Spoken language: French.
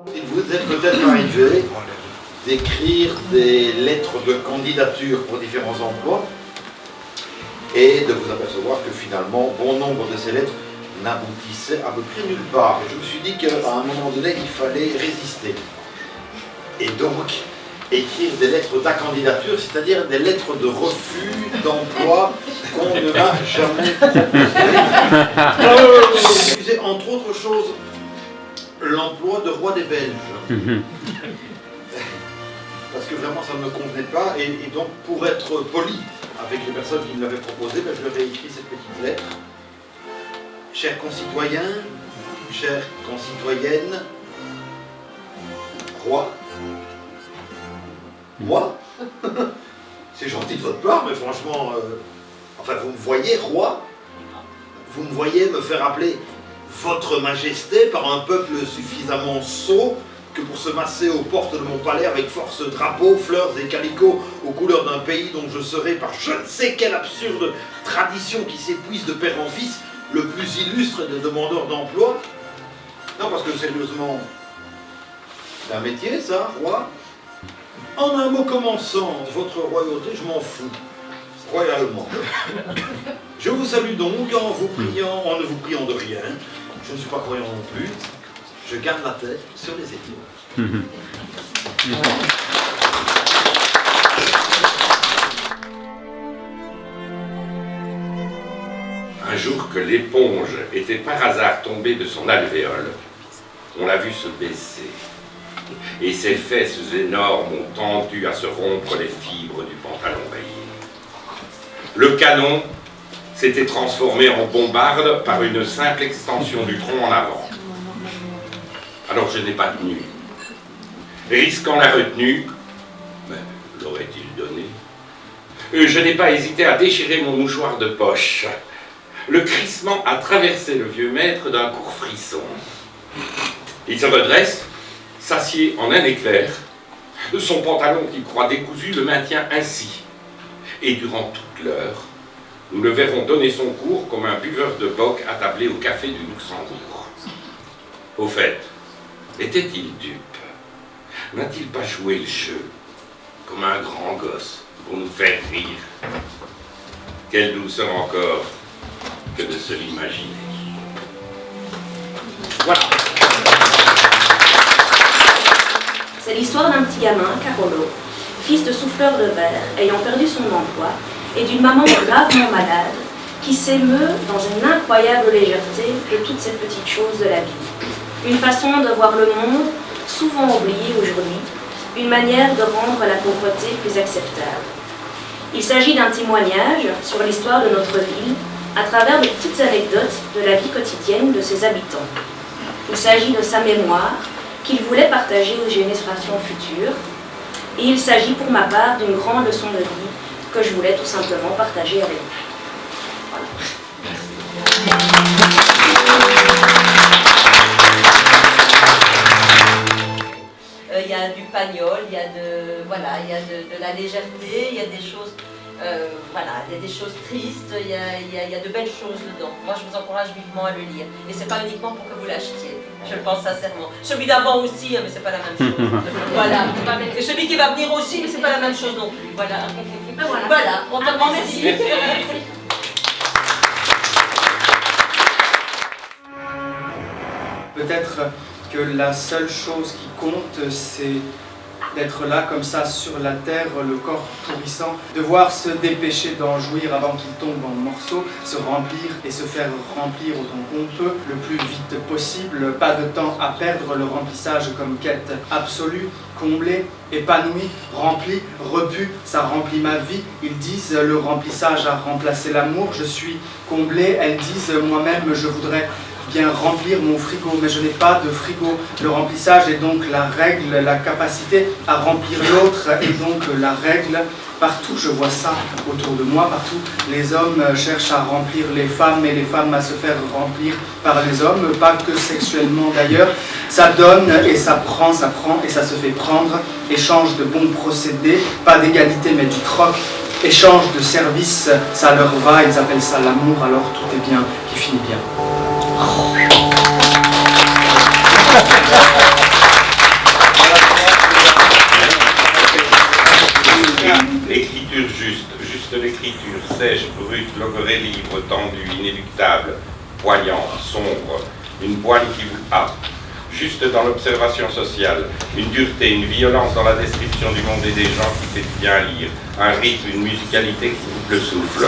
Il vous est peut-être arrivé d'écrire des lettres de candidature pour différents emplois et de vous apercevoir que finalement, bon nombre de ces lettres n'aboutissaient à peu près nulle part. Et je me suis dit qu'à un moment donné, il fallait résister. Et donc, écrire des lettres d'accandidature, c'est-à-dire des lettres de refus d'emploi qu'on ne m'a jamais refusé. Entre autres choses, l'emploi de roi des Belges. Parce que vraiment ça ne me convenait pas, et donc pour être poli avec les personnes qui me l'avaient proposé, ben, je leur ai écrit cette petite lettre. Chers concitoyens, chères concitoyennes, roi. Moi c'est gentil de votre part, mais franchement, enfin vous me voyez roi, vous me voyez me faire appeler votre majesté par un peuple suffisamment sot que pour se masser aux portes de mon palais avec force drapeaux, fleurs et calicots aux couleurs d'un pays dont je serai, par je ne sais quelle absurde tradition qui s'épuise de père en fils, le plus illustre des demandeurs d'emploi. Non, parce que sérieusement, c'est un métier ça, roi. En un mot commençant, votre royauté, je m'en fous, royalement. Je vous salue donc en ne vous priant de rien. Je ne suis pas croyant non plus. Je garde la tête sur les épaules. Un jour que l'éponge était par hasard tombée de son alvéole, on l'a vu se baisser. Et ses fesses énormes ont tendu à se rompre les fibres du pantalon rayé. Le canon s'était transformé en bombarde par une simple extension du tronc en avant. Alors je n'ai pas tenu. Risquant la retenue, mais l'aurait-il donné, je n'ai pas hésité à déchirer mon mouchoir de poche. Le crissement a traversé le vieux maître d'un court frisson. Il se redresse, s'assied en un éclair. Son pantalon qu'il croit décousu le maintient ainsi. Et durant toute l'heure, nous le verrons donner son cours comme un buveur de bock attablé au café du Luxembourg. Au fait, était-il dupe? N'a-t-il pas joué le jeu comme un grand gosse pour nous faire rire? Quelle douceur encore que de se l'imaginer. Voilà. C'est l'histoire d'un petit gamin, Carolo, fils de souffleur de verre, ayant perdu son emploi, et d'une maman gravement malade, qui s'émeut dans une incroyable légèreté de toutes ces petites choses de la vie. Une façon de voir le monde, souvent oubliée aujourd'hui, une manière de rendre la pauvreté plus acceptable. Il s'agit d'un témoignage sur l'histoire de notre ville, à travers de petites anecdotes de la vie quotidienne de ses habitants. Il s'agit de sa mémoire, qu'il voulait partager aux générations futures, et il s'agit pour ma part d'une grande leçon de vie que je voulais tout simplement partager avec vous. Voilà. Il y a du pagnol, il y a de la légèreté, il y a des choses, il y a des choses tristes, il y a de belles choses dedans. Moi, je vous encourage vivement à le lire. Et c'est pas uniquement pour que vous l'achetiez, je le pense sincèrement. Celui d'avant aussi, mais c'est pas la même chose. Voilà. Et celui qui va venir aussi, mais c'est pas la même chose non plus. Voilà. Voilà. On te remercie. Peut-être que la seule chose qui compte, c'est d'être là comme ça sur la terre, le corps pourrissant, devoir se dépêcher d'en jouir avant qu'il tombe en morceaux, se remplir et se faire remplir autant qu'on peut, le plus vite possible, pas de temps à perdre, le remplissage comme quête absolue, comblé, épanoui, rempli, repu, ça remplit ma vie. Ils disent le remplissage a remplacé l'amour, je suis comblé, elles disent moi-même je voudrais bien remplir mon frigo, mais je n'ai pas de frigo. Le remplissage est donc la règle, la capacité à remplir l'autre est donc la règle. Partout je vois ça autour de moi, partout les hommes cherchent à remplir les femmes et les femmes à se faire remplir par les hommes, pas que sexuellement d'ailleurs. Ça donne et ça prend et ça se fait prendre. Échange de bons procédés, pas d'égalité mais du troc. Échange de services, ça leur va, ils appellent ça l'amour, alors tout est bien qui finit bien. Juste l'écriture, sèche, brute, logorée, libre, tendue, inéluctable, poignante, sombre, une poigne qui vous happe. Juste dans l'observation sociale, une dureté, une violence dans la description du monde et des gens qui fait bien lire, un rythme, une musicalité qui coupe le souffle.